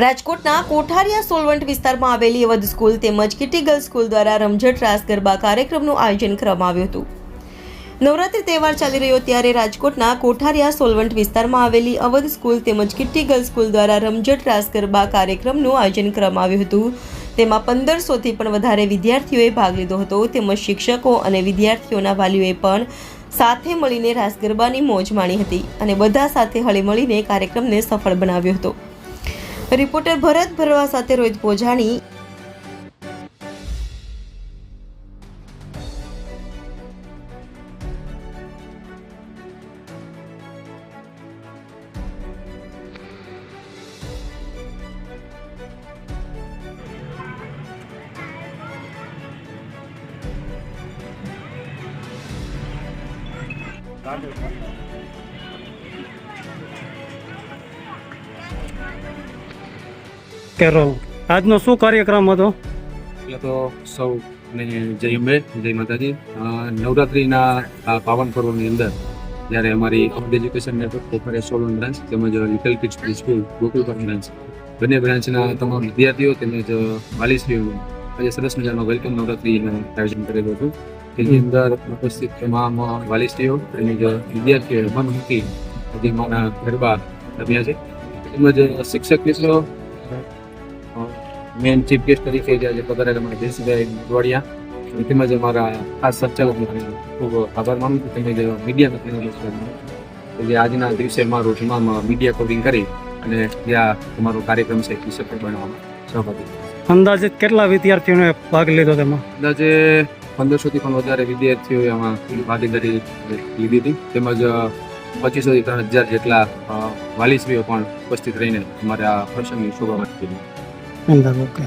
રાજકોટના કોઠારિયા સોલવંટ વિસ્તારમાં આવેલી અવધ સ્કૂલ તેમજ કિટી ગર્લ્સ સ્કૂલ દ્વારા રમઝટ રાસ ગરબા કાર્યક્રમનું આયોજન કરવામાં આવ્યું હતું. નવરાત્રી તહેવાર ચાલી રહ્યો ત્યારે રાજકોટના કોઠારિયા સોલવંટ વિસ્તારમાં આવેલી અવધ સ્કૂલ તેમજ કિટી ગર્લ્સ સ્કૂલ દ્વારા રમઝટ રાસ ગરબા કાર્યક્રમનું આયોજન કરવામાં આવ્યું હતું. તેમાં 1500થી પણ વધારે વિદ્યાર્થીઓએ ભાગ લીધો હતો તેમજ શિક્ષકો અને વિદ્યાર્થીઓના વાલીઓએ પણ સાથે મળીને રાસ ગરબાની મોજ માણી હતી અને બધા સાથે હળીમળીને કાર્યક્રમને સફળ બનાવ્યો હતો. રિપોર્ટર ભરત ભરવા સાથે રોહિત પોજાણી. કેરોલ આજનો શું કાર્યક્રમ હતો? એટલે તો સૌને જય અંબે, જય માતાજી. નવરાત્રિના આ પાવન પર્વની અંદર જ્યારે અમારી Awadh education network Kothariya solvent branch તેમજ little kids pre school Gokulpur branch બંને બ્રાન્ચના તમામ વિદ્યાર્થીઓ તેમજ વાલીશ્રીઓનું આજે સરસ મજાનો વેલકમ નવરાત્રિનું આયોજન કરેલું હતું. તેની અંદર ઉપસ્થિત તમામ વાલીશ્રીઓ તેમજ વિદ્યાર્થીઓએ મન મૂકી આજે માના ગરબા રમ્યા છે. તેમજ શિક્ષક મિત્રો મેન ચીફ ગેસ્ટ તરીકે આજે પધારેલા અમારા જયસિંહભાઈ મોઢવાડિયા તેમજ અમારા ખાસ સંચાલક ખૂબ આભાર માનું છું. તેમજ મીડિયા જે આજના દિવસે મારું તમામ મીડિયા કવરિંગ કરી અને ત્યાં તમારો કાર્યક્રમ છે એ સફળ બનાવવામાં સહભાગી. અંદાજિત કેટલા વિદ્યાર્થીઓને ભાગ લીધો તેમાં? અંદાજે 1500થી પણ વધારે વિદ્યાર્થીઓએ આમાં ભાગીદારી લીધી હતી. તેમજ 2500થી 3000 જેટલા વાલીશ્રીઓ પણ ઉપસ્થિત રહીને અમારા પ્રસંગની શોભા. અંદાજ ઓકે.